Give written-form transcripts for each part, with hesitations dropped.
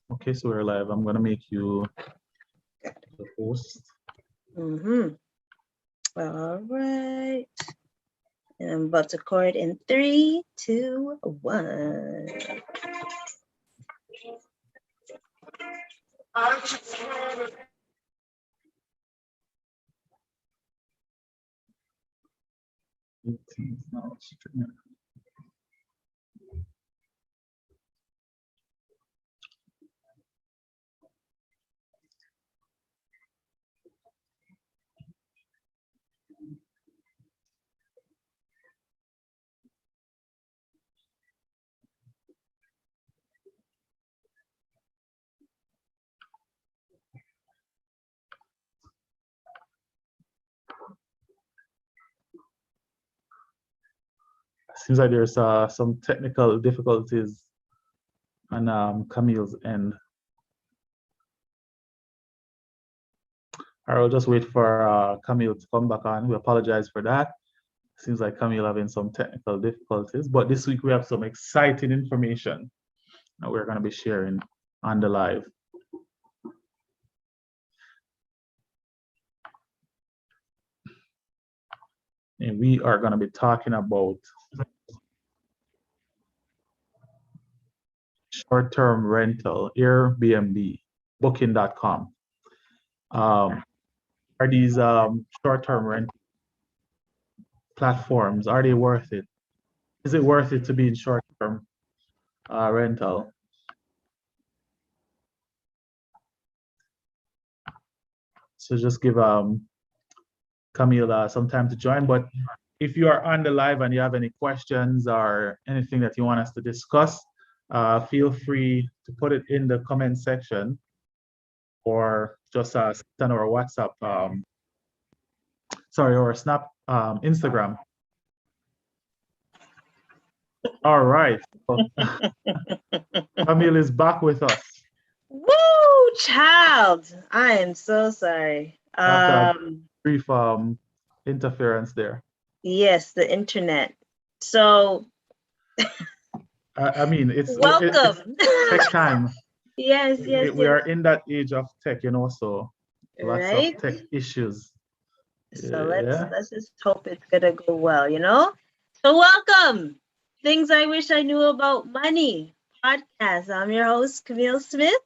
Okay, so we're live. I'm gonna make you the host. Mm-hmm. All right. And I'm about to record in 3, 2, 1. Seems like there's some technical difficulties on Camille's end. I'll just wait for Camille to come back on. We apologize for that. Seems like Camille having some technical difficulties, but this week we have some exciting information that we're going to be sharing on the live. And we are going to be talking about short-term rental, Airbnb, Booking.com. Are these short-term rental platforms, are they worth it? Is it worth it to be in short-term rental? So just give Camille some time to join. But if you are on the live and you have any questions or anything that you want us to discuss, feel free to put it in the comment section or just send our WhatsApp, or Snap, Instagram. All right. Camille is back with us. Woo, child. I am so sorry. Brief interference there. Yes, the internet. So I mean, welcome. It's tech time. Yes. We are in that age of tech, so lots right? of tech issues. So let's just hope it's gonna go well, So welcome. Things I wish I knew about money podcast. I'm your host, Camille Smith.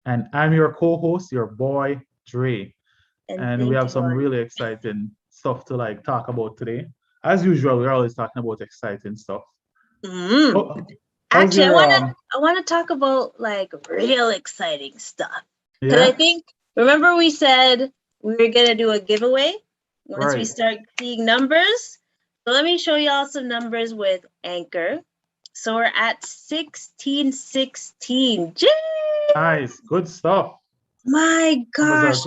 And I'm your co-host, your boy, Dre. And we have some really exciting stuff to talk about today. As usual, we're always talking about exciting stuff. Actually, I wanna talk about real exciting stuff. Because I think, remember we said we were gonna do a giveaway once we start seeing numbers. So let me show y'all some numbers with Anchor. So we're at 1616. Nice, good stuff. My gosh,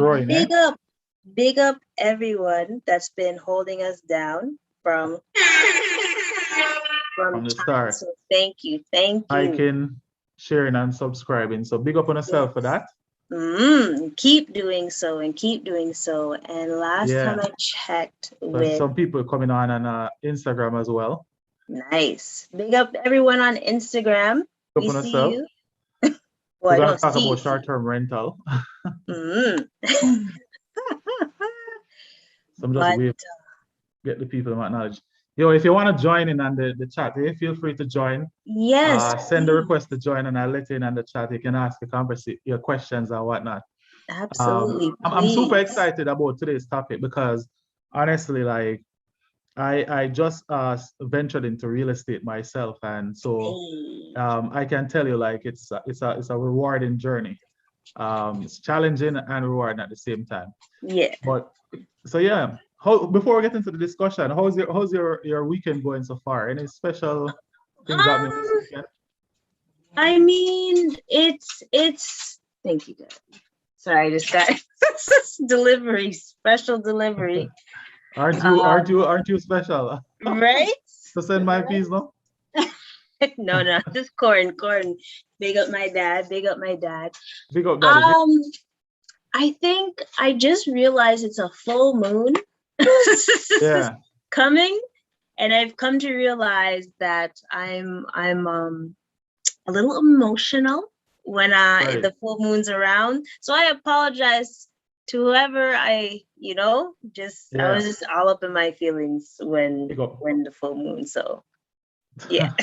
big up everyone that's been holding us down from the start. So thank you. Liking, sharing, and subscribing. So big up on yourself for that. Keep doing so. And last time I checked, with some people coming on Instagram as well. Nice. Big up everyone on Instagram. We see you. We're gonna talk about short-term rental. Some just get the people that knowledge. If you want to join in on the chat, feel free to join. Yes. Send the request to join and I'll let you in on the chat. You can ask your questions and whatnot. Absolutely. I'm super excited about today's topic because honestly, I just ventured into real estate myself, and so I can tell you it's a rewarding journey. It's challenging and rewarding at the same time. Yeah. But so before we get into the discussion, how's your weekend going so far? Any special things happening this weekend? I mean, it's thank you, guys. Sorry, I just got special delivery. Aren't you special? Right? To send my piece, no? No, just corn. Big up my dad. Big up daddy. I think I just realized it's a full moon coming, and I've come to realize that I'm a little emotional when the full moon's around. So I apologize to whoever I was just all up in my feelings when the full moon. So yeah.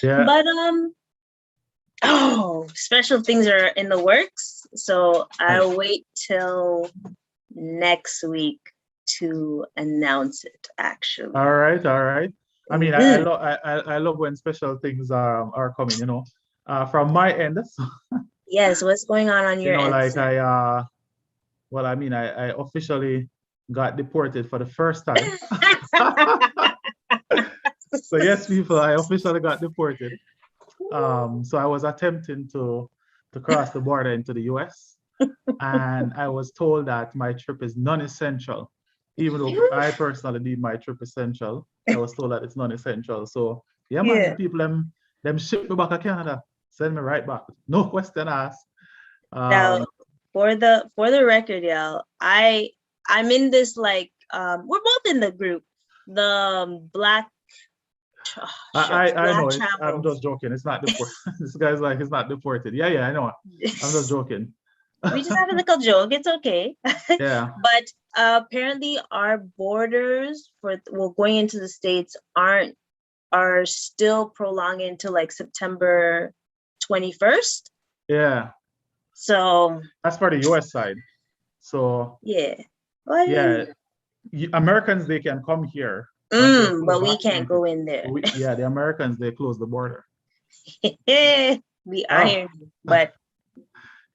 But special things are in the works. So I'll wait till next week to announce it, actually. All right. I mean, I love when special things are coming, from my end. Yes, what's going on your end? Like I officially got deported for the first time. So yes, people, I officially got deported. So I was attempting to cross the border into the US, and I was told that my trip is non-essential, even though I personally deem my trip essential. I was told that it's non-essential. So yeah, man, the people them ship me back to Canada, send me right back, no question asked. Now, for the record, y'all, I'm in this we're both in the group, the Black. I know. I'm just joking. It's not deported. This guy's like, it's not deported. Yeah, I know. I'm just joking. We just have a little joke. It's okay. Yeah. But apparently, our borders going into the States are still prolonging to like September 21st. Yeah. So that's for the US side. So yeah. Well, Americans, they can come here. But we can't go in there. The Americans, they close the border. We iron, but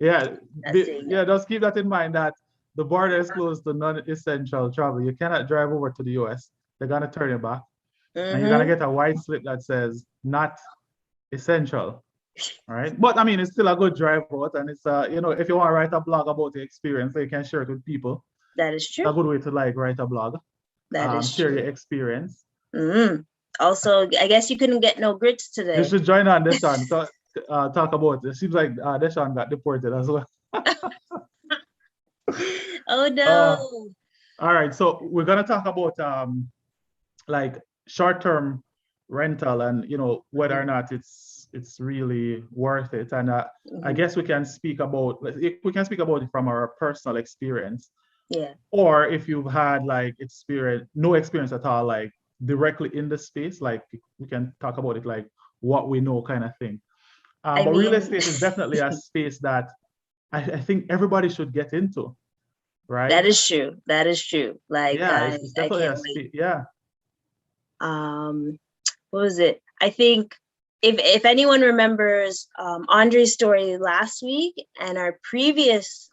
just keep that in mind, that the border is closed to non-essential travel. You cannot drive over to the US. They're gonna turn you back, and you're gonna get a white slip that says not essential. All right, but I mean, it's still a good drive out, and it's if you want to write a blog about the experience, so you can share it with people. That is true. It's a good way to write a blog. That is share true. Your experience. Also, I guess you couldn't get no grits today. You should join on Deshaun. Talk about it. It seems like Deshaun got deported as well. Oh no. All right, so we're gonna talk about like short-term rental, and whether or not it's really worth it. And I guess we can speak about it from our personal experience. Yeah. Or if you've had like no experience at all, like directly in the space, like we can talk about it like what we know kind of thing. But real estate is definitely a space that I think everybody should get into, right? That is true. Like it's definitely a space. Yeah. What was it? I think if anyone remembers Andre's story last week and our previous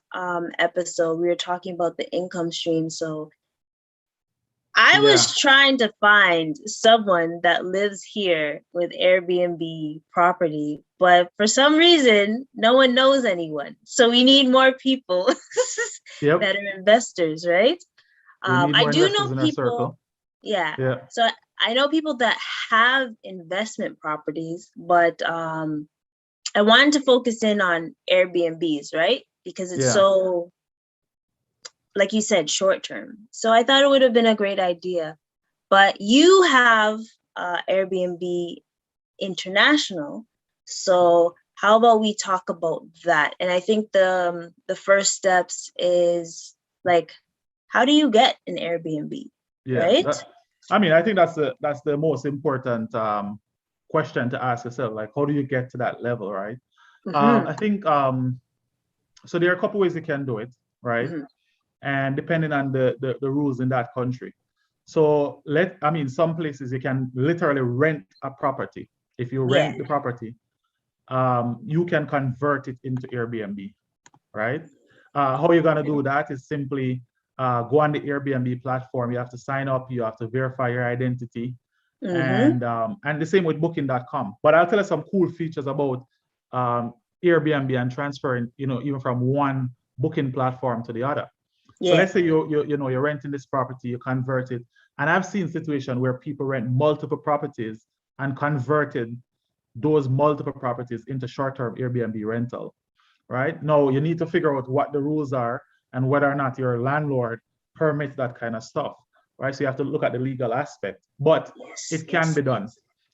episode, we were talking about the income stream. So I was trying to find someone that lives here with Airbnb property, but for some reason, no one knows anyone. So we need more people that are investors, right? I do know people. Yeah. So I know people that have investment properties, but I wanted to focus in on Airbnbs, right? Because it's so, like you said, short term. So I thought it would have been a great idea. But you have Airbnb International. So how about we talk about that? And I think the first steps is like, how do you get an Airbnb? Right? I think that's the most important question to ask yourself. Like, how do you get to that level, right? I think so there are a couple ways you can do it, right? And depending on the rules in that country. So some places you can literally rent a property. If you rent the property, you can convert it into Airbnb, right? How you're gonna do that is simply go on the Airbnb platform. You have to sign up. You have to verify your identity, and the same with Booking.com. But I'll tell you some cool features about Airbnb and transferring, even from one booking platform to the other. So let's say you're renting this property, you convert it, and I've seen situations where people rent multiple properties and converted those multiple properties into short-term Airbnb rental. Right now, you need to figure out what the rules are and whether or not your landlord permits that kind of stuff, right? So you have to look at the legal aspect, but it can be done.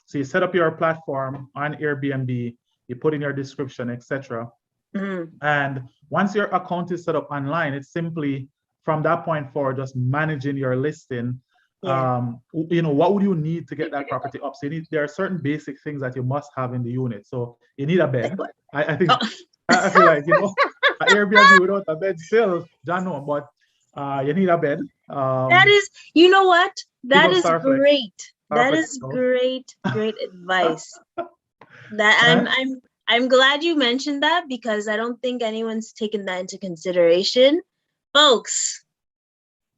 So you set up your platform on Airbnb, you put in your description, etc. Mm-hmm. And once your account is set up online, it's simply from that point forward, just managing your listing. Yeah. What would you need to get that property up? So there are certain basic things that you must have in the unit. So you need a bed. I think Oh. I feel like, an Airbnb without a bed still, don't know, but you need a bed. That is, you know what? That is great. That is great advice. That I'm glad you mentioned that, because I don't think anyone's taken that into consideration. Folks,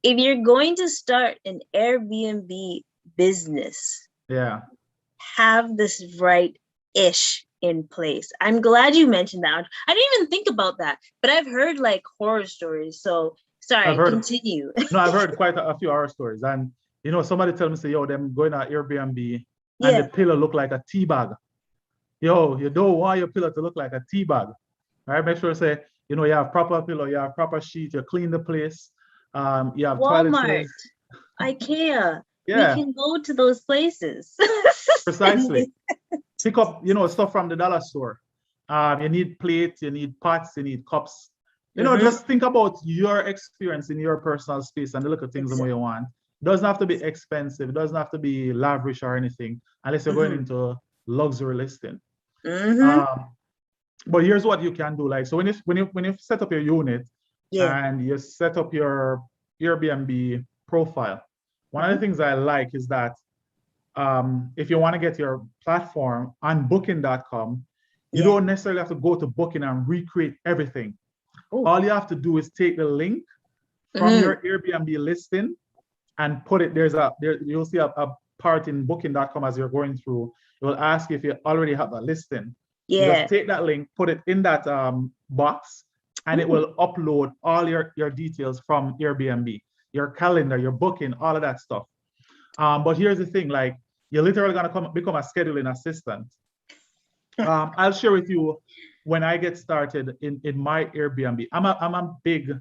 if you're going to start an Airbnb business, have this right-ish in place. I'm glad you mentioned that. I didn't even think about that, but I've heard like horror stories. So sorry, continue. No, I've heard quite a few horror stories. And somebody tell me, say, yo, them going to Airbnb and the pillow look like a tea bag. Yo, you don't want your pillow to look like a tea bag. All right, make sure say, you have proper pillow, you have proper sheet, you clean the place. You have Walmart, IKEA. Yeah. We can go to those places. Precisely. Pick up, stuff from the dollar store. You need plates, you need pots, you need cups. Just think about your experience in your personal space and look at things the way you want. It doesn't have to be expensive. It doesn't have to be lavish or anything, unless you're going into luxury listing. But here's what you can do. Like, so when you set up your unit and you set up your Airbnb profile, one of the things I like is that if you want to get your platform on booking.com, you don't necessarily have to go to Booking and recreate everything. Ooh. All you have to do is take the link from your Airbnb listing and put it, you'll see a part in booking.com as you're going through. It will ask you if you already have a listing. You just take that link, put it in that box, and it will upload all your details from Airbnb, your calendar, your booking, all of that stuff. But here's the thing, like, you're literally gonna become a scheduling assistant. I'll share with you when I get started in my Airbnb. I'm a big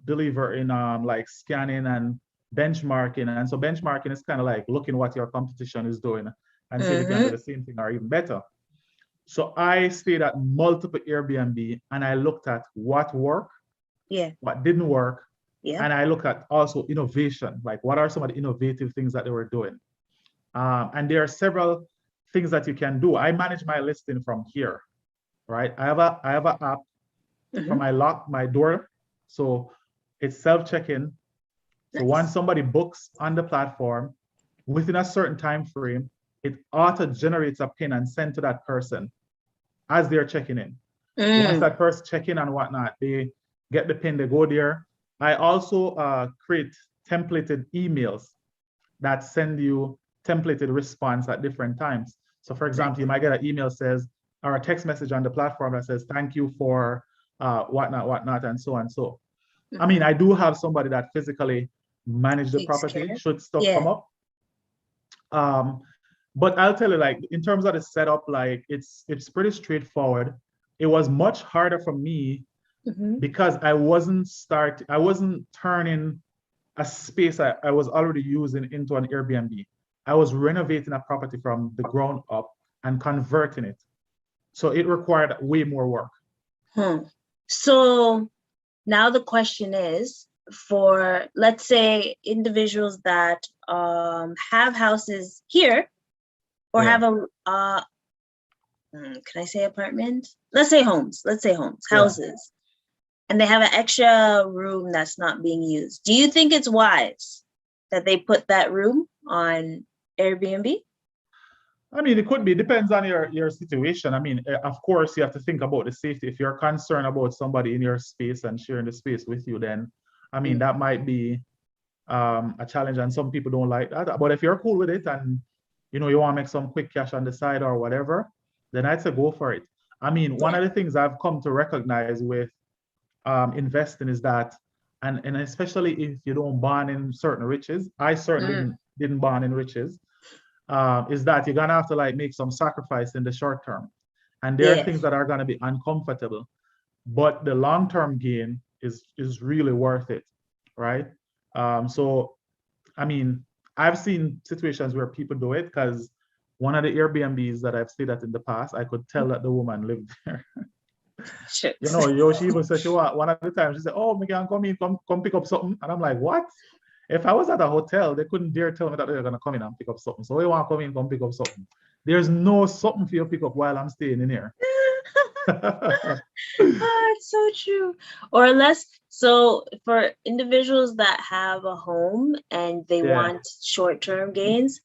believer in like scanning and benchmarking. And so benchmarking is kind of like looking what your competition is doing and see if you can do the same thing or even better. So I stayed at multiple Airbnb and I looked at what worked, what didn't work, and I looked at also innovation, like what are some of the innovative things that they were doing. And there are several things that you can do. I manage my listing from here, right? I have an app for my door. So it's self-check-in. So once somebody books on the platform, within a certain time frame, it auto-generates a pin and sent to that person as they're checking in. Once that person check in and whatnot, they get the pin, they go there. I also create templated emails that send you templated response at different times. So for example, you might get an email says, or a text message on the platform that says, thank you for whatnot, and so on. So, I mean, I do have somebody that physically manage the property should stuff come up. But I'll tell you, like, in terms of the setup, like it's pretty straightforward. It was much harder for me because I wasn't turning a space I was already using into an Airbnb. I was renovating a property from the ground up and converting it. So it required way more work. So now the question is, for, let's say, individuals that have houses here, or have can I say apartment? Let's say homes, houses, and they have an extra room that's not being used. Do you think it's wise that they put that room on Airbnb? I mean, it could be, depends on your situation. I mean, of course, you have to think about the safety. If you're concerned about somebody in your space and sharing the space with you, then, I mean, that might be a challenge, and some people don't like that. But if you're cool with it and, you want to make some quick cash on the side or whatever, then I'd say go for it. I mean, one of the things I've come to recognize with investing is that, and especially if you don't born in certain riches, I certainly didn't born in riches, is that you're gonna have to like make some sacrifice in the short term. And there are things that are gonna be uncomfortable, but the long-term gain is really worth it, right? So, I mean, I've seen situations where people do it because one of the Airbnbs that I've stayed at in the past, I could tell that the woman lived there. You know, she even said one of the times she said, "Oh, me can come in, come pick up something," and I'm like, "What?" If I was at a hotel, they couldn't dare tell me that they're gonna come in and pick up something. So we want to come in, come pick up something. There's no something for you to pick up while I'm staying in here. Oh, it's so true. Or unless, so for individuals that have a home and they want short-term gains,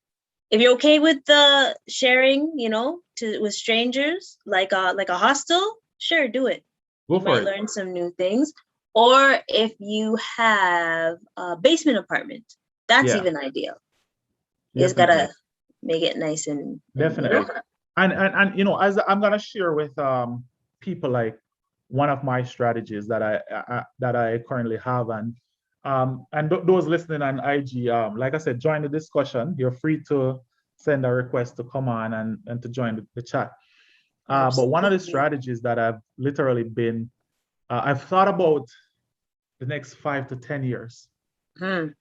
if you're okay with the sharing, you know, with strangers, like a hostel, sure, do it. You might learn some new things. Or if you have a basement apartment, that's even ideal. You just gotta make it nice and definitely. And you know, as I'm gonna share with people, like one of my strategies that I currently have, and those listening on IG, like I said, join the discussion. You're free to send a request to come on and to join the chat. But one of the strategies that I've literally been, I've thought about the next 5 to 10 years. You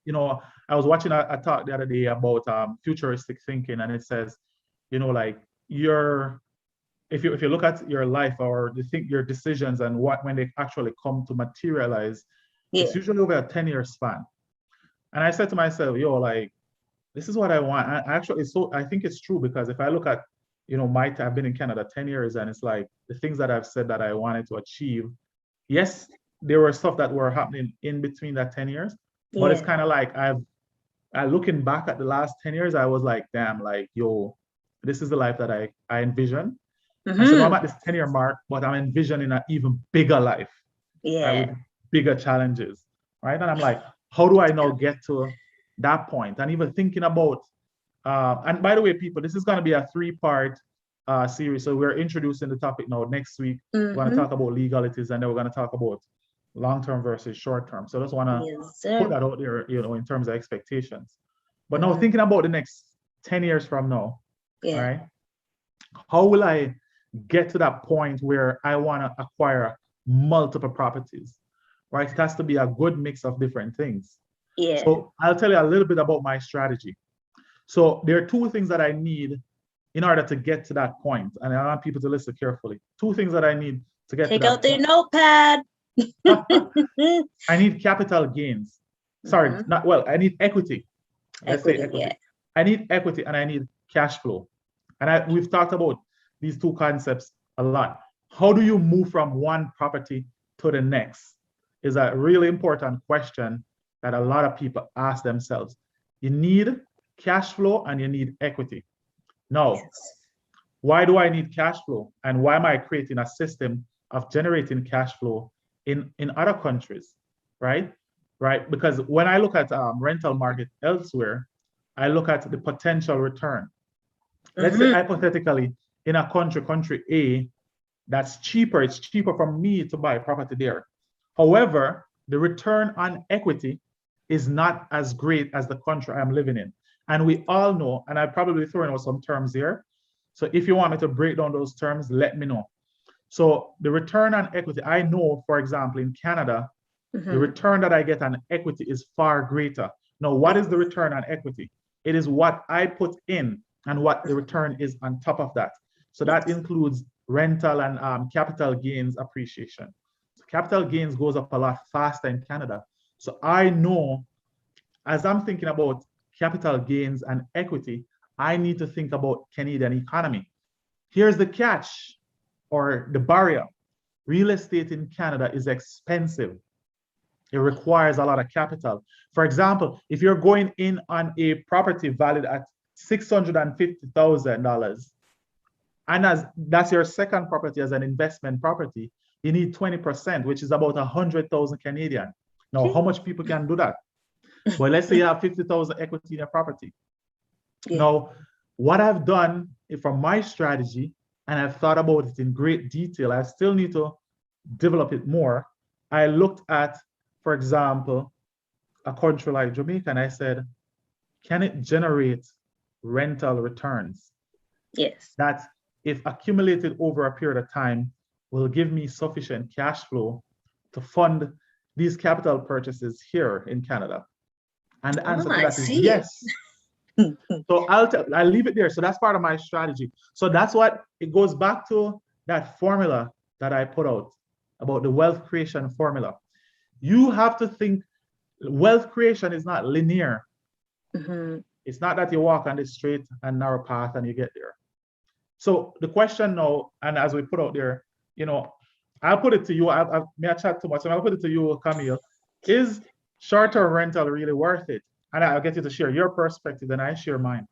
know, I was watching a talk the other day about futuristic thinking, and it says, you know, like if you look at your life or your decisions and when they actually come to materialize, it's usually over a 10-year span. And I said to myself, yo, like, this is what I want. I think it's true, because if I look at, you know, I've been in Canada 10 years, and it's like the things that I've said that I wanted to achieve. Yes, there were stuff that were happening in between that 10 years, but it's kind of like looking back at the last 10 years, I was like, damn, like, yo, this is the life that I envision. And so now I'm at this 10-year mark, but I'm envisioning an even bigger life, right, with bigger challenges, right? And I'm like, how do I now get to that point? And even thinking about, and by the way, people, this is going to be a 3-part series. So we're introducing the topic now. Next week, we're going to talk about legalities, and then we're going to talk about long-term versus short-term. So I just want to put that out there, you know, in terms of expectations. But now thinking about the next 10 years from now, right? How will I get to that point where I want to acquire multiple properties, right? It has to be a good mix of different things. So I'll tell you a little bit about my strategy. So there are 2 things that I need in order to get to that point. And I want people to listen carefully. 2 things that I need to get to that point. Take out their notepad. I need capital gains. Sorry, I need equity. Let's say equity. I need equity and I need cash flow. And we've talked about these 2 concepts a lot. How do you move from one property to the next is a really important question that a lot of people ask themselves. You need cash flow and you need equity. Now, why do I need cash flow? And why am I creating a system of generating cash flow in other countries, right? Because when I look at rental market elsewhere, I look at the potential return. Let's say hypothetically, in a country A, that's cheaper. It's cheaper for me to buy property there. However, the return on equity is not as great as the country I'm living in. And we all know, and I'm probably throwing out some terms here. So if you want me to break down those terms, let me know. So the return on equity, I know, for example, in Canada, the return that I get on equity is far greater. Now, what is the return on equity? It is what I put in and what the return is on top of that. So that includes rental and capital gains appreciation. So capital gains goes up a lot faster in Canada. So I know, as I'm thinking about capital gains and equity, I need to think about Canadian economy. Here's the catch or the barrier. Real estate in Canada is expensive. It requires a lot of capital. For example, if you're going in on a property valued at $650,000, and as that's your second property as an investment property, you need 20%, which is about 100,000 Canadian. Now, how much people can do that? Well, let's say you have 50,000 equity in your property. Now, what I've done from my strategy, and I've thought about it in great detail, I still need to develop it more. I looked at, for example, a country like Jamaica, and I said, can it generate rental returns? Yes. That, if accumulated over a period of time, will give me sufficient cash flow to fund these capital purchases here in Canada? And the answer to that is yes. So I'll leave it there. So that's part of my strategy. So that's what it goes back to, that formula that I put out about the wealth creation formula. You have to think wealth creation is not linear. Mm-hmm. It's not that you walk on this straight and narrow path and you get there. So the question now, and as we put out there, I'll put it to you. May I chat too much? So I'll put it to you, Camille. Is short-term rental really worth it? And I'll get you to share your perspective, and I share mine.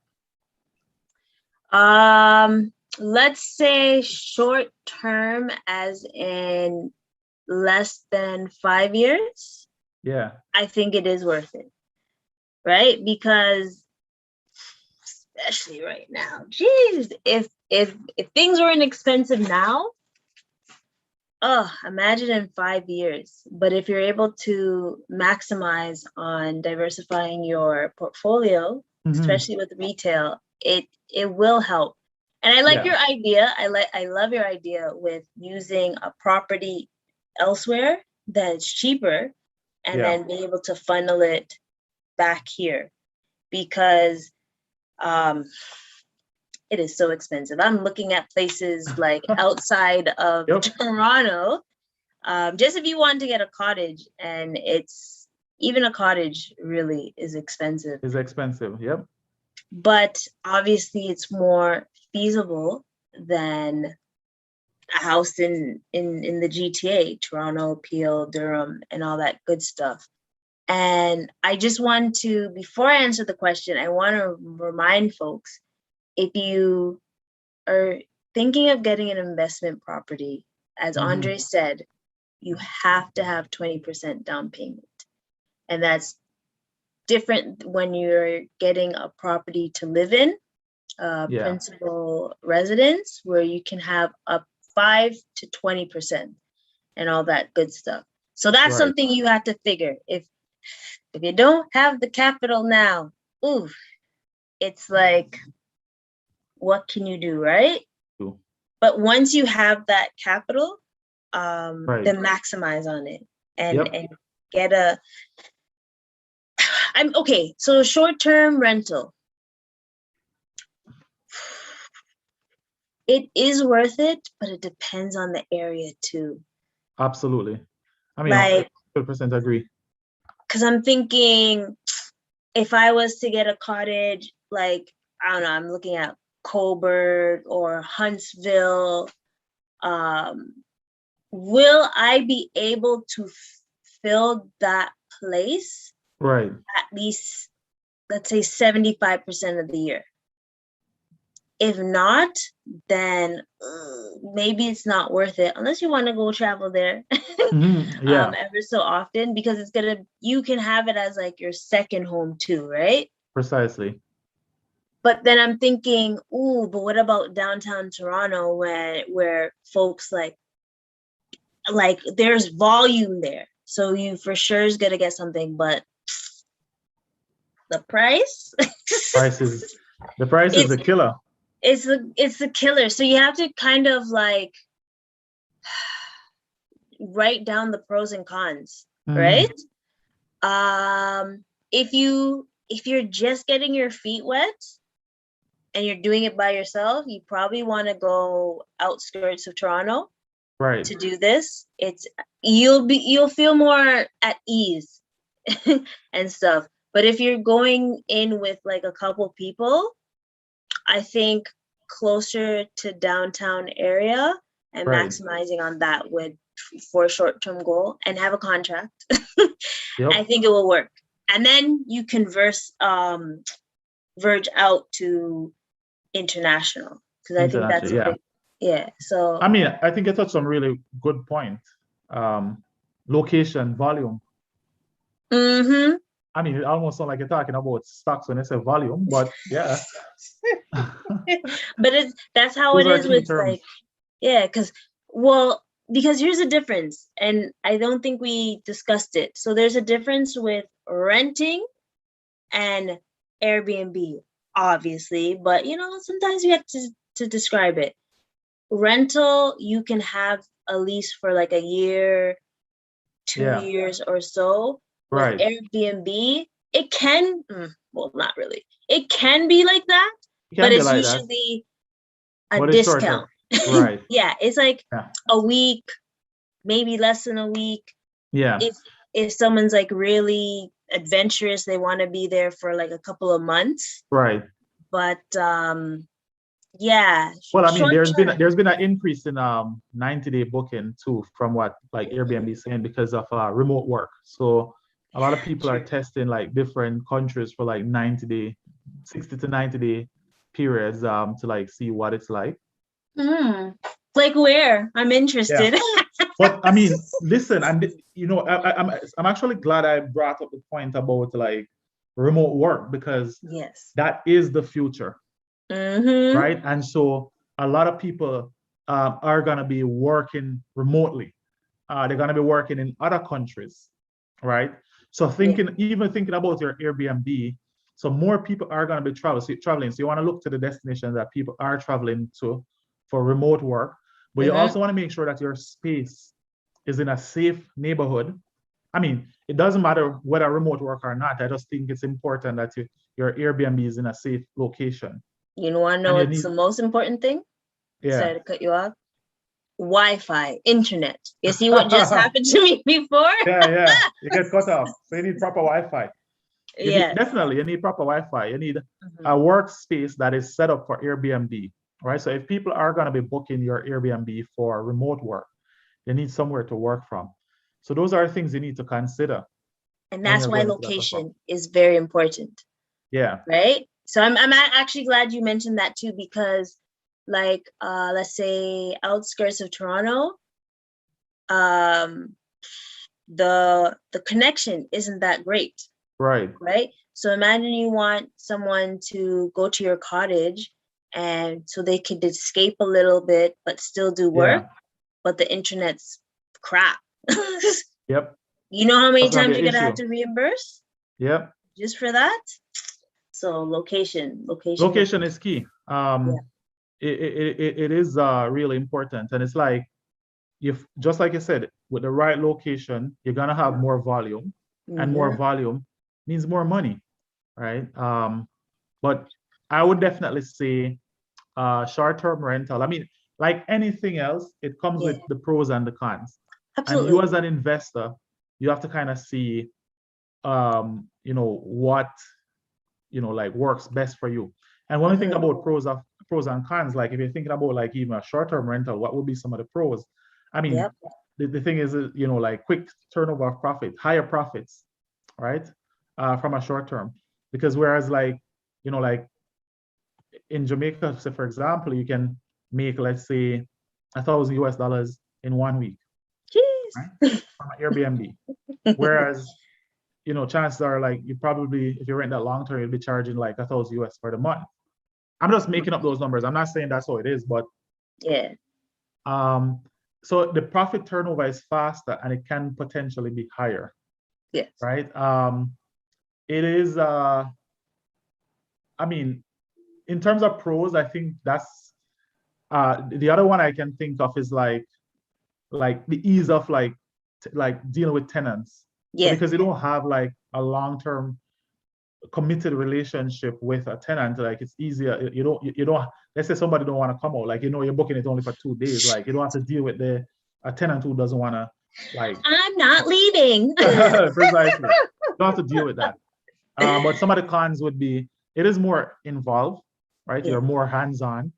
Let's say short term, as in less than 5 years. Yeah. I think it is worth it, right? Because especially right now, geez, if things were inexpensive now, imagine in 5 years. But if you're able to maximize on diversifying your portfolio, especially with retail, it will help. And I like your idea. I love your idea with using a property elsewhere that's cheaper and then be able to funnel it back here, because it is so expensive. I'm looking at places like outside of Toronto. Just if you want to get a cottage, and even a cottage really is expensive. It's expensive, yep. But obviously it's more feasible than a house in the GTA, Toronto, Peel, Durham, and all that good stuff. And I just want to, before I answer the question, I want to remind folks, if you are thinking of getting an investment property, as Andre said, you have to have 20% down payment. And that's different when you're getting a property to live in, principal residence, where you can have up 5 to 20% and all that good stuff. So that's something you have to figure. If you don't have the capital now, it's like, what can you do, right? Cool. But once you have that capital, then maximize on it and get so short-term rental, it is worth it, but it depends on the area too. Absolutely. I mean, I 100% agree. Because I'm thinking, if I was to get a cottage, like, I don't know, I'm looking at Coburg or Huntsville, will I be able to fill that place at least, let's say, 75% of the year? If not, then maybe it's not worth it, unless you want to go travel there ever so often, because you can have it as like your second home too, right? Precisely. But then I'm thinking, but what about downtown Toronto, where folks like there's volume there, so you for sure is gonna get something, but the price is the killer. It's the killer. So you have to kind of like write down the pros and cons, right? If you're just getting your feet wet and you're doing it by yourself, you probably want to go outskirts of Toronto to do this. You'll feel more at ease and stuff. But if you're going in with like a couple people, I think closer to downtown area and maximizing on that for a short-term goal and have a contract. I think it will work. And then you can verge out to international, because I think that's a big, so I mean, I think you touched some really good point. Location, volume. I mean, it almost sounds like you're talking about stocks when they say volume, but yeah. But that's how it is with terms. Because here's the difference, and I don't think we discussed it. So there's a difference with renting and Airbnb, obviously, but sometimes you have to describe it. Rental, you can have a lease for like a year, 2 years or so. With Airbnb, it can, well, not really. It can be like that, but it's like usually a discount. Right. Yeah, it's like a week, maybe less than a week. Yeah. If someone's like really adventurous, they want to be there for like a couple of months. Right. But yeah. Well, I mean, there's been an increase in 90-day booking too, from what like Airbnb is saying, because of remote work. So a lot of people are testing like different countries for like 60 to 90-day periods to like see what it's like. Like where? I'm interested. Yeah. But I mean, listen, and you know, I'm actually glad I brought up the point about like remote work, because that is the future. Right. And so a lot of people are going to be working remotely. They're going to be working in other countries. Right. So even thinking about your Airbnb, so more people are going to be traveling. So you want to look to the destinations that people are traveling to for remote work, but you also want to make sure that your space is in a safe neighborhood. I mean, it doesn't matter whether remote work or not. I just think it's important that your Airbnb is in a safe location. You want to know what's the most important thing? Yeah. Sorry to cut you off. Wi-Fi, internet. You see what just happened to me before? Yeah. You get cut off. So you need proper Wi-Fi. Definitely, you need proper Wi-Fi. You need a workspace that is set up for Airbnb, right? So if people are going to be booking your Airbnb for remote work, they need somewhere to work from. So those are things you need to consider. And that's why location is very important. Yeah. Right? So I'm actually glad you mentioned that too, because like let's say outskirts of Toronto, the connection isn't that great. Right. So imagine you want someone to go to your cottage and so they could escape a little bit but still do work, but the internet's crap. Yep. You know how many times you're gonna have to reimburse? Yep. Just for that? So location is key. It is really important, and it's like, just like you said, with the right location, you're gonna have more volume, and more volume means more money, right? But I would definitely say short-term rental. I mean, like anything else, it comes with the pros and the cons. Absolutely. And you as an investor, you have to kind of see, what, like works best for you. And when we think about pros and cons, like if you're thinking about like even a short-term rental, what would be some of the pros? I mean, the thing is, like quick turnover of profit, higher profits, right? From a short term, because whereas like, like in Jamaica, say for example, you can make, let's say, $1,000 in 1 week. Right? From an Airbnb. Whereas, chances are like you probably, if you rent that long term, you'll be charging like $1,000 for the month. I'm just making up those numbers. I'm not saying that's how it is, but so the profit turnover is faster and it can potentially be higher. Yes. Right. It is. I mean, in terms of pros, I think that's the other one I can think of is like the ease of like dealing with tenants. Yeah. So because you don't have like a long-term committed relationship with a tenant, like it's easier. You don't. Let's say somebody don't want to come out, like you're booking it only for 2 days. Like you don't have to deal with a tenant who doesn't want to. Like I'm not leaving. Precisely. You don't have to deal with that. But some of the cons would be it is more involved, right? Yeah. You're more hands-on.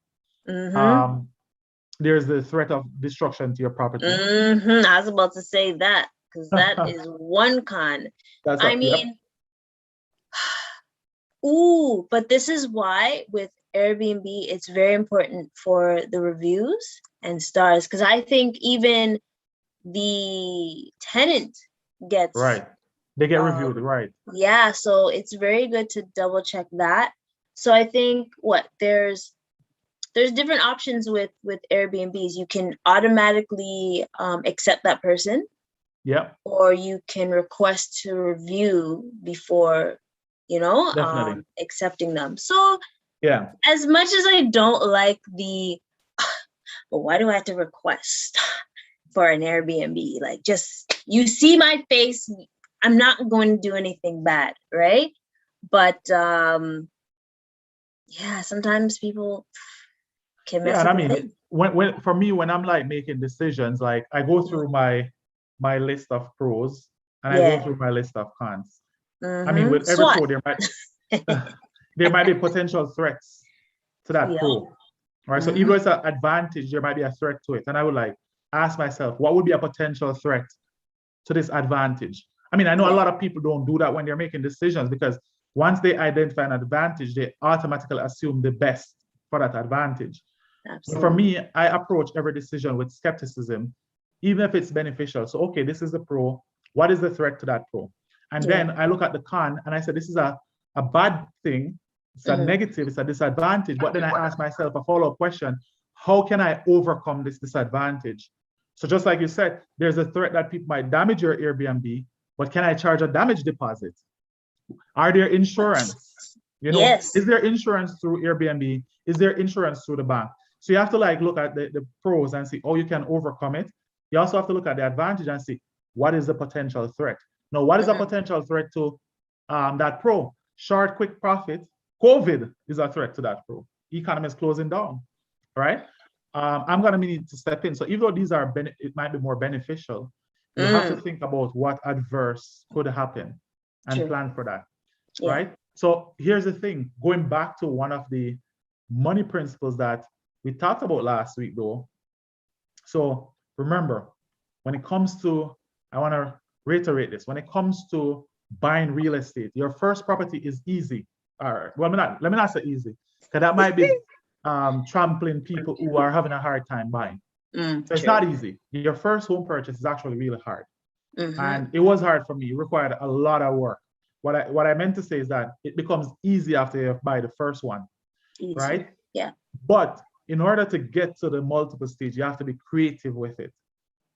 There's the threat of destruction to your property. I was about to say that, because that is one con. But this is why with Airbnb, it's very important for the reviews and stars, because I think even the tenant gets they get reviewed, right? Yeah, so it's very good to double check that. So I think there's different options with Airbnbs. You can automatically accept that person. Yeah. Or you can request to review before, accepting them. So yeah, as much as I don't like but why do I have to request for an Airbnb? Like, just, you see my face, I'm not going to do anything bad, right? But yeah, sometimes people can mess Yeah, and up I the mean, thing. when for me, when I'm like making decisions, like I go through my list of pros and I go Yeah. through my list of cons. I mean, Mm-hmm. with every SWOT. pro, there might be potential threats to that Yeah. pro. Right. So even Mm-hmm. though it's an advantage, there might be a threat to it. And I would like ask myself, what would be a potential threat to this advantage? I mean, I know a Yeah. lot of people don't do that when they're making decisions because once they identify an advantage, they automatically assume the best for that advantage. But for Absolutely. me, I approach every decision with skepticism, even if it's beneficial. So, okay, this is the pro. What is the threat to that pro? And Yeah. then I look at the con and I say, this is a bad thing. It's a Mm-hmm. negative, it's a disadvantage. But then I ask myself a follow-up question: how can I overcome this disadvantage? So just like you said, there's a threat that people might damage your Airbnb, but can I charge a damage deposit? Are there insurance? Yes. Is there insurance through Airbnb? Is there insurance through the bank? So you have to like look at the pros and see, oh, you can overcome it. You also have to look at the advantage and see what is the potential threat. Now, what is a Mm-hmm. potential threat to that pro? Short, quick profit. COVID is a threat to that pro. Economy is closing down, right? I'm gonna need to step in. So even though these are it might be more beneficial, you have to Mm. think about what adverse could happen and True. plan for that, Yeah. right? So here's the thing, going back to one of the money principles that we talked about last week though. So remember, when it comes to, I want to reiterate this, when it comes to buying real estate, your first property is easy. All right, well, let me not say easy, because that might be trampling people who are having a hard time buying. So it's True. not easy. Your first home purchase is actually really hard. Mm-hmm. And it was hard for me. It required a lot of work. What I meant to say is that it becomes easy after you buy the first one, Easier. right? Yeah. But in order to get to the multiple stage, you have to be creative with it,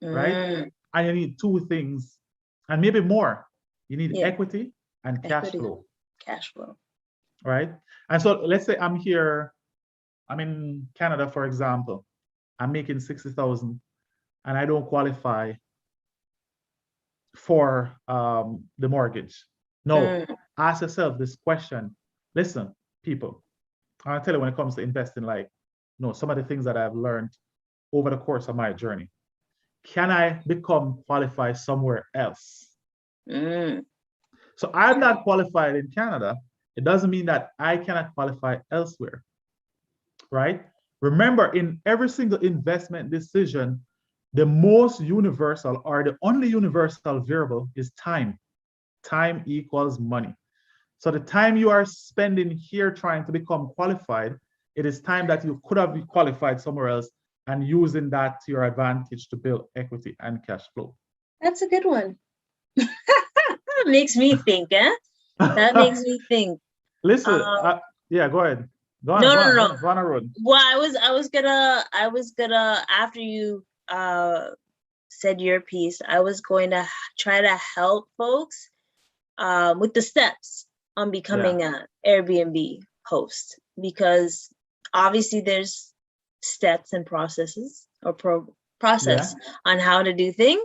right? Mm. And you need two things, and maybe more. You need Yeah. equity and cash Equity. flow, Cash flow. right? And so let's say I'm here, I'm in Canada, for example. I'm making 60,000 and I don't qualify for the mortgage. No, Mm. ask yourself this question. Listen, people, I'll tell you when it comes to investing, like, some of the things that I've learned over the course of my journey. Can I become qualified somewhere else? Mm. So I'm not qualified in Canada. It doesn't mean that I cannot qualify elsewhere, right? Remember, in every single investment decision, the most universal or the only universal variable is time. Time equals money. So the time you are spending here trying to become qualified, it is time that you could have qualified somewhere else and using that to your advantage to build equity and cash flow. That's a good one. That makes me think, eh? That makes me think. Listen, yeah, go ahead. Go on, No, go no, on, no. go on a road. Well, I was gonna after you said your piece, I was going to try to help folks with the steps on becoming an Airbnb host, because obviously there's steps and processes or process on how to do things.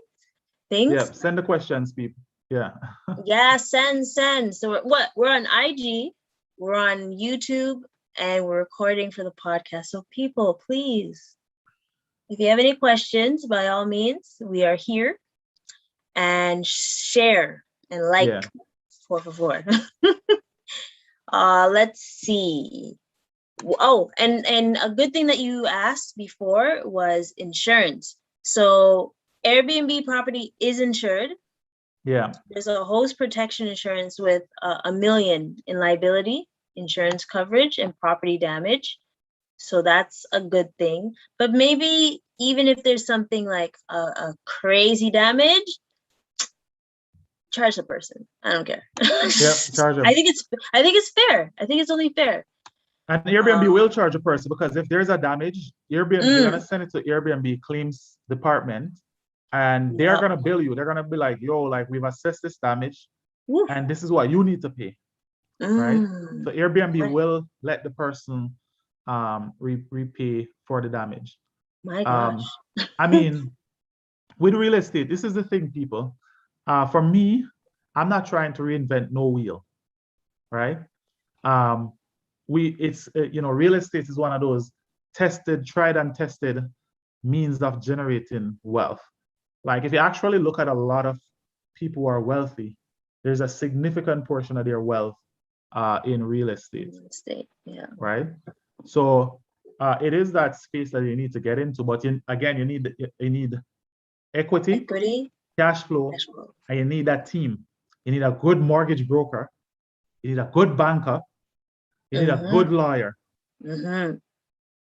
Yeah, send the questions, people. Yeah. Yeah, send. So we're on IG, we're on YouTube, and we're recording for the podcast. So people, please, if you have any questions, by all means, we are here. And share and like. 4 for 4. Let's see. Oh, and a good thing that you asked before was insurance. So Airbnb property is insured. Yeah. There's a host protection insurance with $1 million in liability insurance coverage and property damage. So that's a good thing. But maybe even if there's something like a crazy damage, charge the person. I don't care. Yeah, charge them. I think it's fair. I think it's only fair. And Airbnb will charge a person, because if there's a damage, Airbnb, they're gonna send it to Airbnb claims department, and they're gonna bill you. They're gonna be like, yo, like, we've assessed this damage, and this is what you need to pay. Right? So Airbnb will let the person repay for the damage. My gosh. I mean, with real estate, this is the thing, people. For me, I'm not trying to reinvent no wheel. right? It's real estate is one of those tried and tested means of generating wealth. Like if you actually look at a lot of people who are wealthy, there's a significant portion of their wealth in real estate. Yeah. Right. So it is that space that you need to get into, but you need equity, cash flow, and you need that team. You need a good mortgage broker. You need a good banker. You need a good lawyer.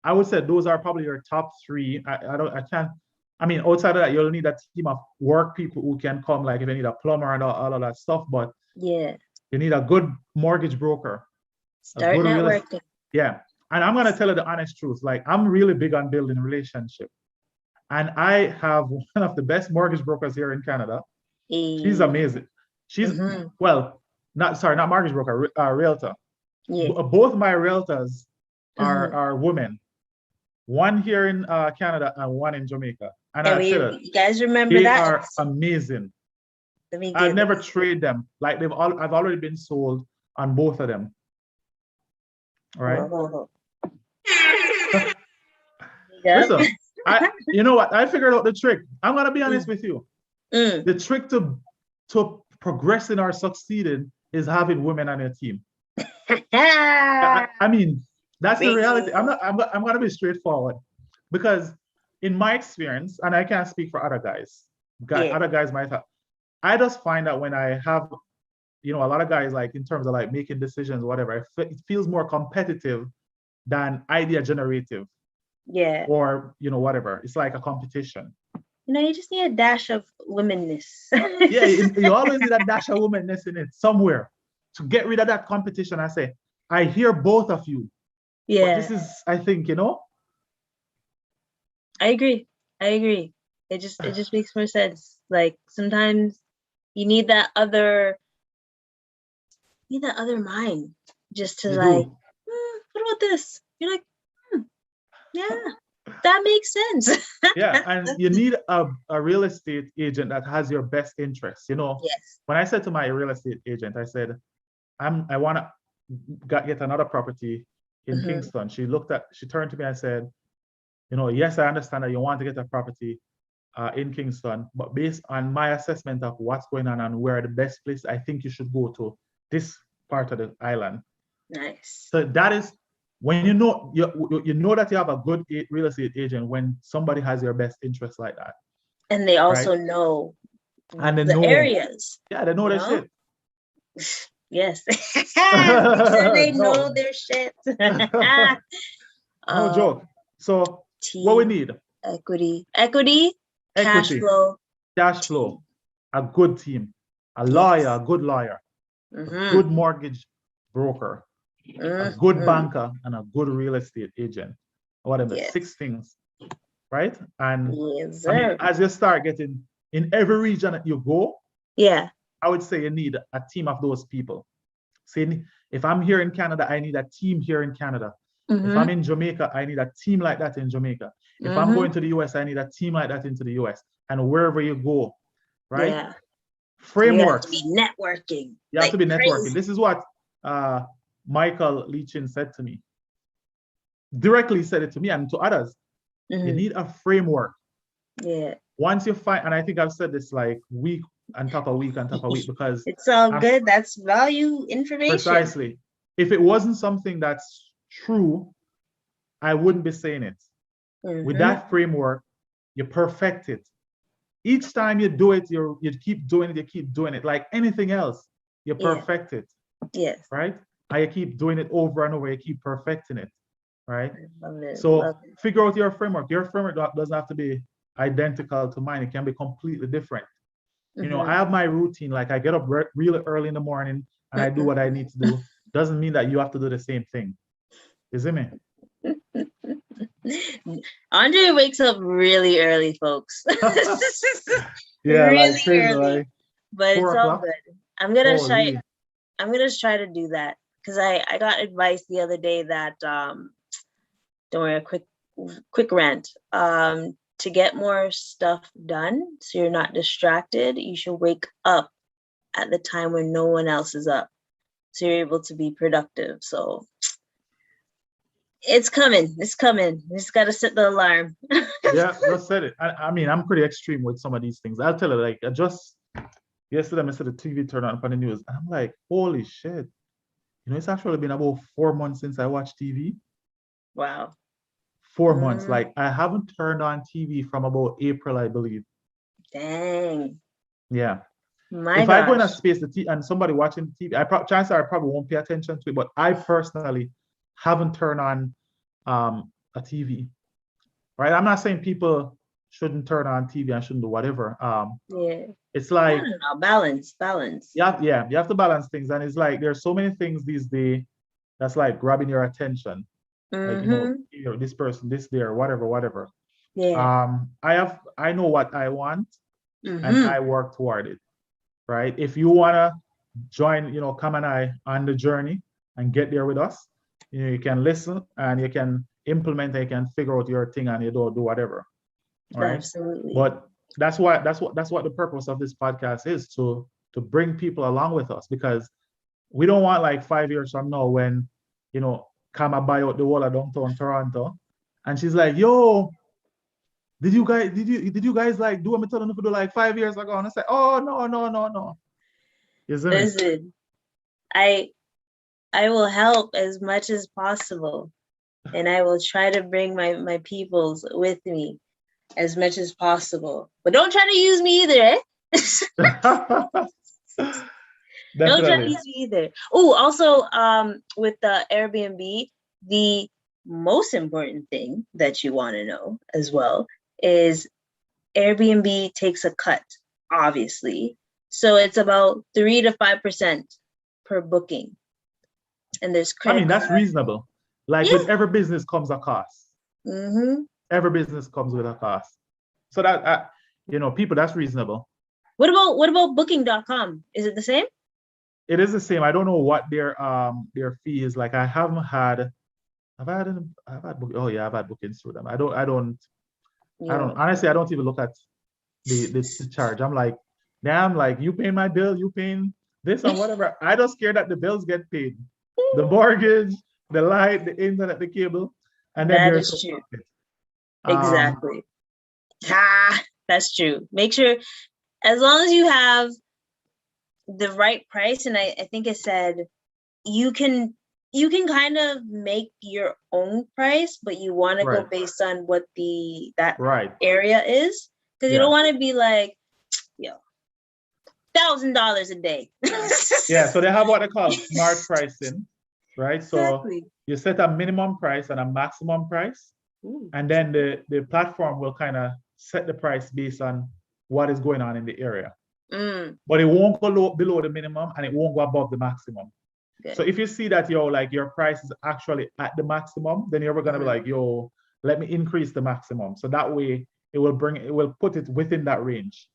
I would say those are probably your top three. Outside of that, you'll need a team of work people who can come, like if you need a plumber and all of that stuff, but yeah, you need a good mortgage broker. Start networking. Yeah. And I'm going to tell you the honest truth. Like, I'm really big on building relationship. And I have one of the best mortgage brokers here in Canada. She's amazing. She's, well, not mortgage broker, realtor. Yeah. Both my realtors are women. One here in Canada and one in Jamaica. And you guys remember they that? They are amazing. I never trade them. Like I've already been sold on both of them. All right. Listen, you know what? I figured out the trick. I'm gonna be honest with you. The trick to progressing or succeeding is having women on your team. I mean, that's the reality. I'm gonna be straightforward, because in my experience, and I can't speak for other guys. Other guys might have. I just find that when I have, a lot of guys, like in terms of like making decisions, whatever, it feels more competitive than idea generative. Yeah. Or, whatever. It's like a competition. You just need a dash of womanness. Yeah, you always need a dash of womanness in it somewhere to get rid of that competition. I say, I hear both of you. Yeah. But this is, I think, I agree. It just makes more sense. Like sometimes you need that other mind just to what about this? You're like, yeah, that makes sense. Yeah, and you need a real estate agent that has your best interests. Yes. When I said to my real estate agent, I said, I want to get another property in Kingston. She turned to me and said, yes, I understand that you want to get a property in Kingston, but based on my assessment of what's going on and where the best place I think you should go to, this part of the island. Nice. So that is when you know that you have a good real estate agent, when somebody has your best interest like that. And they also know and the areas. Yeah, they know their shit. Yes. They know their shit. No joke. So what we need? Equity, cash flow, a good team, a lawyer, a good lawyer, a good mortgage broker, a good banker, and a good real estate agent. Whatever, 6 things, right? And as you start getting in every region that you go, I would say you need a team of those people. Say, if I'm here in Canada, I need a team here in Canada. If I'm in Jamaica, I need a team like that in Jamaica. If I'm going to the US, I need a team like that into the US. And wherever you go, right? Yeah. Frameworks. You have to be networking. You have to be networking. This is what Michael Leachin said to me. Directly said it to me and to others. You need a framework. Yeah. Once you find, and I think I've said this like week on top of week on top of week, because it's all good. That's value information. Precisely. If it wasn't something that's true, I wouldn't be saying it. With that framework, you perfect it. Each time you do it, you keep doing it. Like anything else, you perfect it. Yes. Right? And you keep doing it over and over, you keep perfecting it. Right? So figure out your framework. Your framework doesn't have to be identical to mine. It can be completely different. I have my routine. Like I get up really early in the morning and I do what I need to do. Doesn't mean that you have to do the same thing. You see me? Andre wakes up really early, folks. Yeah, really early. Like but it's all good. I'm gonna try to do that, because I got advice the other day that don't worry, a quick rant. To get more stuff done so you're not distracted, you should wake up at the time when no one else is up. so you're able to be productive. So it's coming. It's coming. We just got to set the alarm. Yeah, just said it. I mean, I'm pretty extreme with some of these things. I'll tell you, like, I just yesterday I saw the TV turn on for the news, and I'm like, holy shit. You know, it's actually been about 4 months since I watched TV. Wow. 4 months. Like, I haven't turned on TV from about April, I believe. Dang. Yeah. My if gosh. I go in a space and somebody watching TV, chances are I probably won't pay attention to it. But I personally haven't turned on a TV. Right? I'm not saying people shouldn't turn on TV and shouldn't do whatever. Yeah. It's like balance. You have to balance things, and it's like there's so many things these days that's like grabbing your attention. Like, this person, this there, whatever. Yeah. I know what I want, and I work toward it. Right? If you wanna join, come and I on the journey and get there with us, you can listen and you can implement and you can figure out your thing and you do whatever. Right? Absolutely. But that's what the purpose of this podcast is, to bring people along with us, because we don't want like 5 years from now when, Kama buy out the whole of downtown Toronto and she's like, yo, did you guys like do what me telling you to do like 5 years ago? And I say, oh no. Listen, I will help as much as possible, and I will try to bring my peoples with me as much as possible. But don't try to use me either, eh? Don't try to use me either. Oh, also, with the Airbnb, the most important thing that you want to know as well is Airbnb takes a cut, obviously. So it's about 3 to 5% per booking. And there's credit. I mean, that's reasonable. Like, with every business comes a cost. Every business comes with a cost. So that, people, that's reasonable. What about booking.com? Is it the same? It is the same. I don't know what their fee is. Like, I've had bookings through them. I don't honestly, I don't even look at the charge. I'm like, damn, like, you paying my bill, you paying this and whatever. I don't care that the bills get paid. The mortgage, the light, the internet, the cable, and then there's the profit. Exactly. That's true. Make sure, as long as you have the right price, and I think it said you can kind of make your own price, but you want to go based on what that area is, because you don't want to be like, $1,000 a day. Yeah, so they have what they call smart pricing, right? So you set a minimum price and a maximum price, and then the platform will kind of set the price based on what is going on in the area. But it won't go below the minimum and it won't go above the maximum. So if you see that your price is actually at the maximum, then you're gonna be like, let me increase the maximum. So that way it will put it within that range,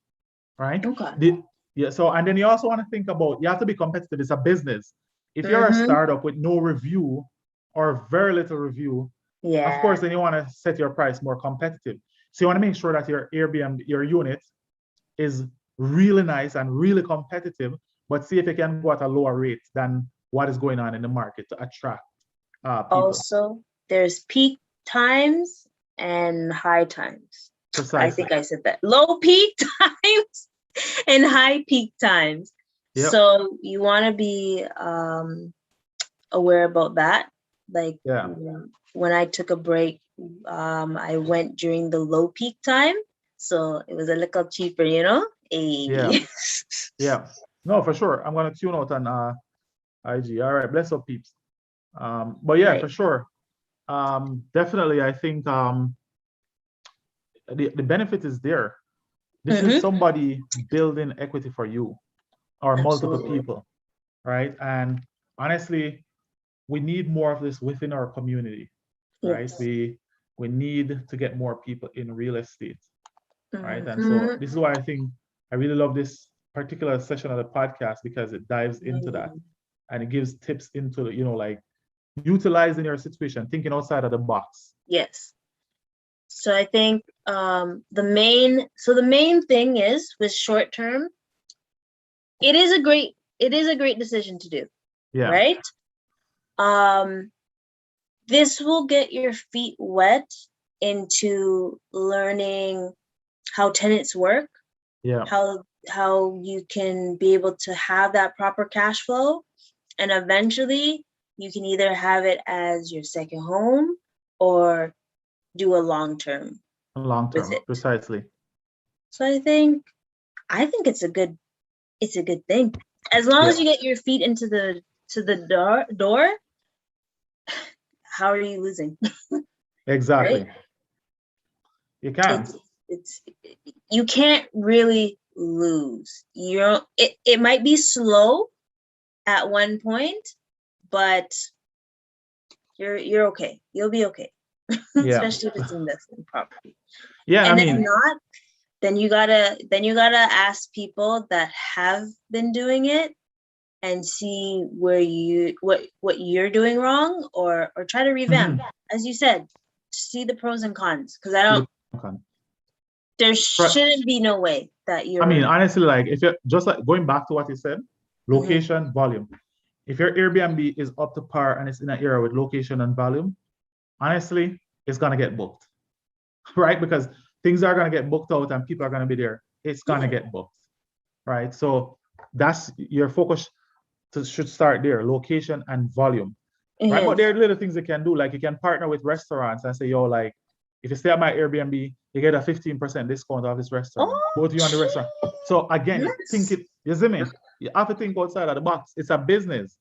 right? Okay. So, and then you also want to think about, you have to be competitive. It's a business. If you're a startup with no review or very little review, of course, then you want to set your price more competitive. So you want to make sure that your Airbnb, your unit, is really nice and really competitive, but see if you can go at a lower rate than what is going on in the market to attract people. Also, there's peak times and high times. Precisely. I think I said that. Low peak times and high peak times. Yep. So you want to be aware about that. Like, when I took a break, I went during the low peak time, so it was a little cheaper, Yeah. No, for sure. I'm gonna tune out on IG. All right, bless up, peeps. But yeah, for sure. Definitely, I think the benefit is there. This is somebody building equity for you, or multiple people, right? And honestly, we need more of this within our community, right? We need to get more people in real estate, right? And so this is why I think I really love this particular session of the podcast, because it dives into that and it gives tips into, like utilizing your situation, thinking outside of the box. Yes. So I think the main thing is with short term, it is a great decision to do. Yeah. Right? This will get your feet wet into learning how tenants work. Yeah. How you can be able to have that proper cash flow, and eventually you can either have it as your second home or do a long term with it. Precisely. So I think it's a good thing. As long as you get your feet into the door, how are you losing? Exactly. Right? You can't. It's you can't really lose. It might be slow at one point, but you're okay. You'll be okay. Yeah. Especially if it's investment property. Yeah, And I mean, if not, then you gotta ask people that have been doing it and see what you're doing wrong, or try to revamp. As you said, see the pros and cons, because there shouldn't be no way that you're. I mean, honestly, like if you're just like going back to what you said, location, volume. If your Airbnb is up to par and it's in an area with location and volume, honestly, it's gonna get booked, right? Because things are gonna get booked out and people are gonna be there. It's gonna get booked, right? So that's your focus should start there, location and volume, right? But there are little things you can do, like you can partner with restaurants and say, yo, like if you stay at my Airbnb, you get a 15% discount off this restaurant. Go to you on the restaurant. So again, think it, you see me? You have to think outside of the box. It's a business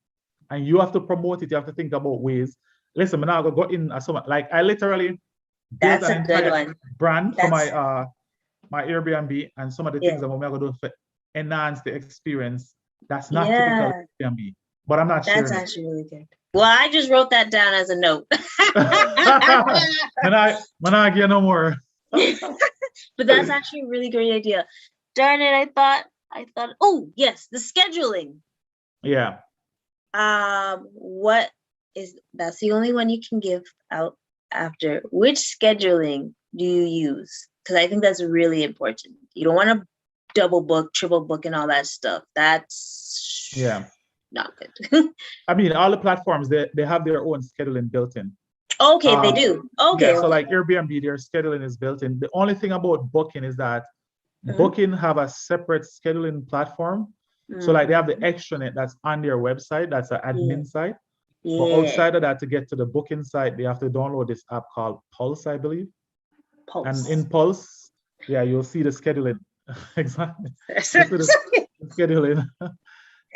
and you have to promote it. You have to think about ways. Listen, I'm not gonna go in as someone, like I literally built an entire brand for my my Airbnb, and some of the things I'm gonna do to enhance the experience. That's not typical Airbnb, but I'm not sure. That's actually really good. Well, I just wrote that down as a note. And I get no more. But that's actually a really great idea. Darn it, I thought, oh yes, the scheduling. Yeah. That's the only one you can give out after. Which scheduling do you use? Because I think that's really important. You don't want to double book, triple book, and all that stuff. That's not good. I mean, all the platforms, they have their own scheduling built in. Okay, they do. Okay. Yeah, so like Airbnb, their scheduling is built in. The only thing about Booking is that Booking have a separate scheduling platform. So like they have the extranet that's on their website, that's an admin site. But outside of that, to get to the Booking site, they have to download this app called Pulse, I believe. Pulse. And in Pulse, you'll see the scheduling. Exactly. Scheduling.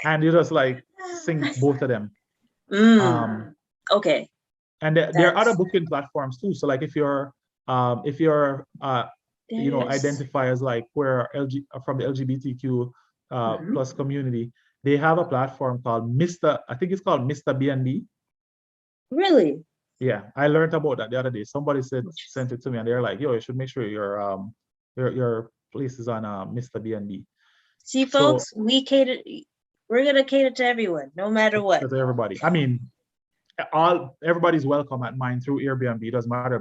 And you just like sync both of them. Okay. And there are other booking platforms too. So like if you're identify as like we're from the LGBTQ plus community, they have a platform called I think it's called Mr. BNB. Really? Yeah, I learned about that the other day. Somebody sent it to me, and they're like, "Yo, you should make sure your place is on Mr. BNB." See, folks, we're gonna cater to everyone, no matter what. To everybody. I mean, everybody's welcome at mine through Airbnb. It doesn't matter.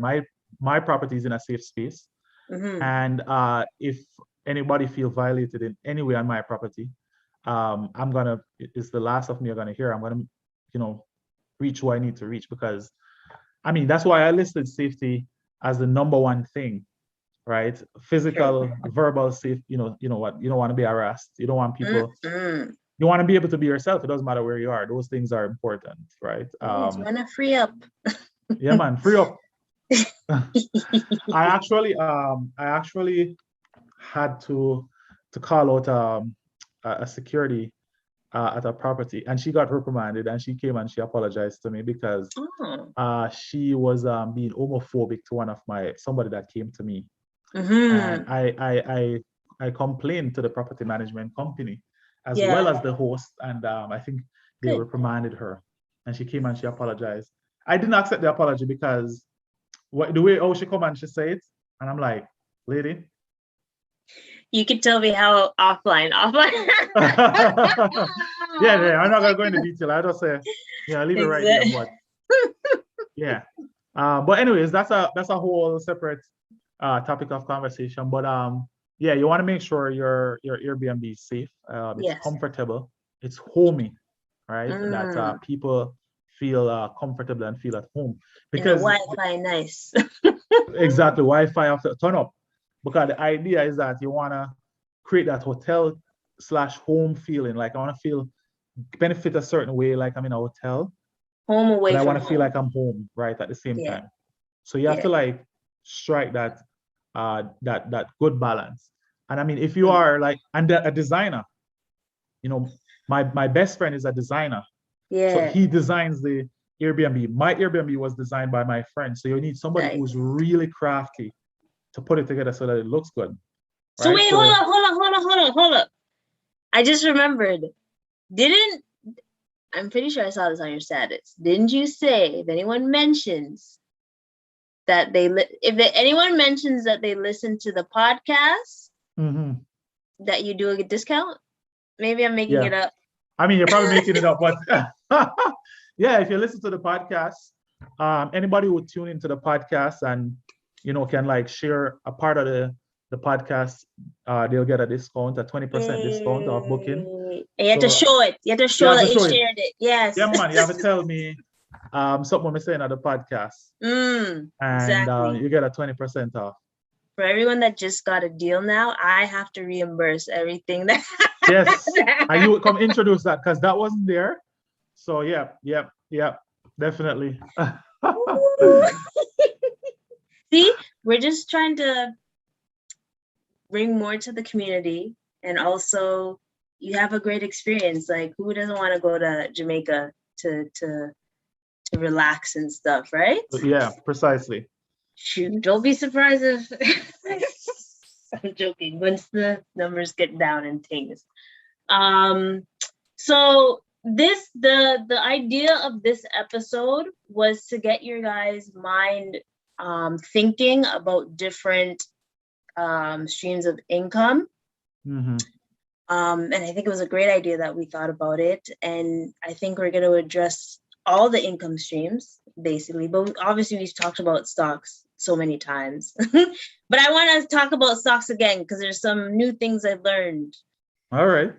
My property is in a safe space, and if anybody feel violated in any way on my property, it's the last of me you're gonna hear. I'm gonna, reach who I need to reach, because, I mean, that's why I listed safety as the number one thing, right? Physical, verbal safety. You know what? You don't want to be harassed. You don't want people. You want to be able to be yourself. It doesn't matter where you are. Those things are important, right? You want to free up. Yeah, man, free up. I actually had to call out a security at a property, and she got reprimanded, and she came and she apologized to me because she was being homophobic to somebody that came to me. And I complained to the property management company as well as the host, and I think they reprimanded her, and she came and she apologized. I didn't accept the apology because the way she come and she say it, and I'm like, lady. You can tell me how offline. Yeah, I'm not gonna go into detail. I just say, leave it right there. But yeah, but anyways, that's a whole separate topic of conversation. But you want to make sure your Airbnb is safe. It's comfortable, it's homey, right? That people feel comfortable and feel at home. And the Because Wi-Fi nice. exactly, Wi-Fi have to turn up. Because the idea is that you want to create that hotel slash home feeling. Like I want to feel benefit a certain way, like I'm in a hotel, Home away but I from want to feel home. like I'm home, right, at the same Yeah. time. So you have Yeah. to like strike that that good balance. And I mean, if you are like a designer, you know, my best friend is a designer. So Yeah. he designs the Airbnb. My Airbnb was designed by my friend. So you need somebody Nice. who's really crafty to put it together so that it looks good. So right? wait, So, hold up. I just remembered. I'm pretty sure I saw this on your status. Didn't you say if anyone mentions that anyone mentions that they listen to the podcast, that you do a discount? Maybe I'm making it up. I mean, you're probably making it up, but yeah, if you listen to the podcast, anybody would tune into the podcast and can like share a part of the podcast, they'll get a discount, a 20% discount off booking. You have to show it. You have to show that you shared it. Yes. Yeah, man, you have to tell me something I'm saying on the podcast. And exactly. You get a 20% off. For everyone that just got a deal now, I have to reimburse everything that. Yes, and you would come introduce that because that wasn't there. So yeah, definitely. See, we're just trying to bring more to the community, and also you have a great experience. Like, who doesn't want to go to Jamaica to relax and stuff, right? Yeah, precisely. Shoot, don't be surprised if I'm joking. Once the numbers get down and things. So the idea of this episode was to get your guys' mind thinking about different streams of income. And I think it was a great idea that we thought about it. And I think we're going to address all the income streams, basically. But obviously, we've talked about stocks so many times. But I want to talk about stocks again because there's some new things I've learned. All right.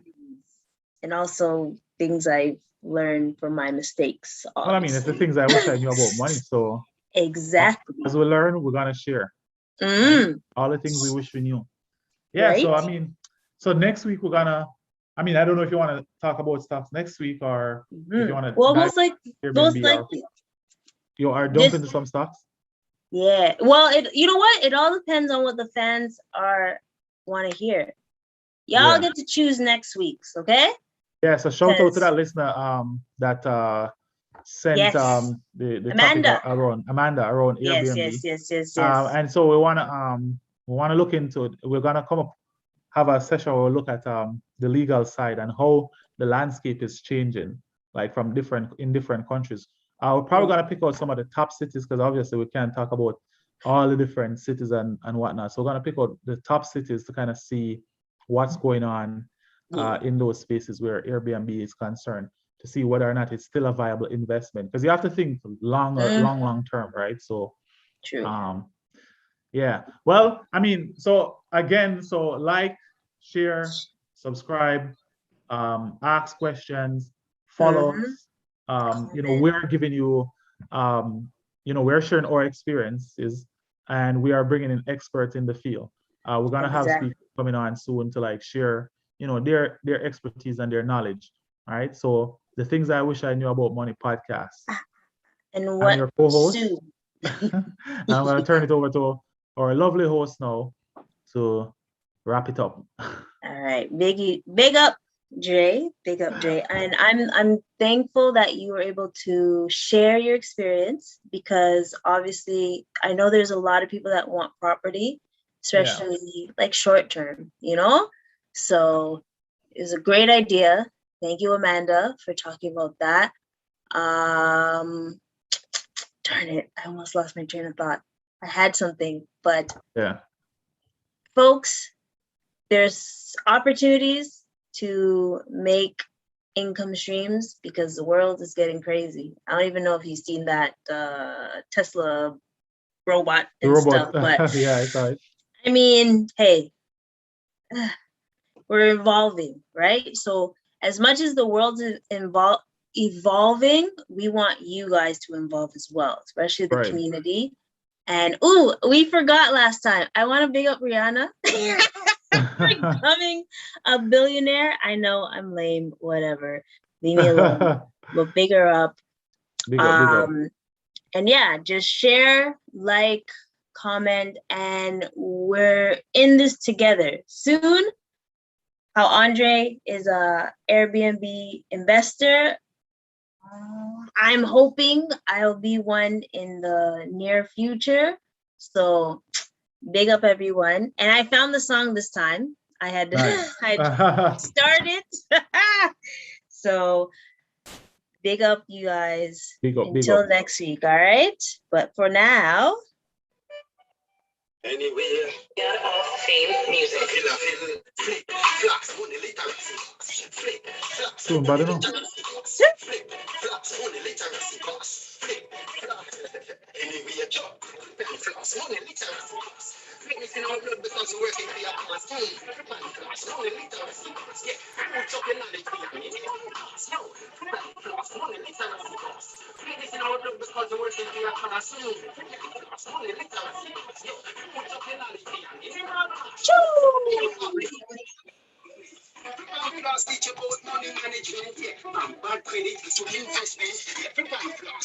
And also things I've learned from my mistakes. Obviously. Well, I mean, it's the things I wish I knew about money. So exactly. As we learn, we're going to share. All the things we wish we knew. Yeah, right? So I mean, so next week we're gonna, I mean, I don't know if you want to talk about stocks next week or if you want to. Well, most likely. You are jumping into some stocks? Yeah. Well, you know what? It all depends on what the fans want to hear. Y'all get to choose next week's, okay? Yeah, so shout out to that listener that sent the Amanda around Airbnb. Yes. And so we wanna look into it. We're gonna have a session where we look at the legal side and how the landscape is changing, like in different countries. We're probably gonna pick out some of the top cities because obviously we can't talk about all the different cities and whatnot. So we're gonna pick out the top cities to kind of see what's going on in those spaces where Airbnb is concerned, to see whether or not it's still a viable investment, because you have to think long term, right? So true. Yeah, well, I mean, so again, so like, share, subscribe, ask questions, follow us. We're giving you we're sharing our experiences and we are bringing in experts in the field. We're gonna have speakers coming on soon to like share their expertise and their knowledge. All right, so the things I wish I knew about money podcast. And what? I'm your co-host. I'm going to turn it over to our lovely host now to wrap it up. All right, big up, Dre. Big up, Dre. And I'm thankful that you were able to share your experience, because obviously I know there's a lot of people that want property, especially like short term, So it was a great idea. Thank you, Amanda, for talking about that. Darn it, I almost lost my train of thought. I had something, but folks, there's opportunities to make income streams because the world is getting crazy. I don't even know if you've seen that Tesla robot stuff, but yeah, I saw it. I mean, hey, we're evolving, right? So as much as the world is evolving, we want you guys to involve as well, especially the Right. community. And we forgot last time. I want to big up Rihanna for becoming a billionaire. I know I'm lame, whatever. Leave me alone. But big her up. Big up. And yeah, just share, like, comment, and we're in this together. Soon, how Andre is a Airbnb investor. I'm hoping I'll be one in the near future. So big up everyone. And I found the song this time. I had Nice. I started. So big up you guys. Until next week, all right? But for now. Anyway, fame music. Fitness in our blood because we're working for your cause. Money literacy course. Yeah, put up your knowledge for your money literacy course. Fitness in our blood because we're working for your cause. Money literacy course. Yeah, put up your knowledge for your class teach about money management. Yeah, bad credit to investment. Everybody class.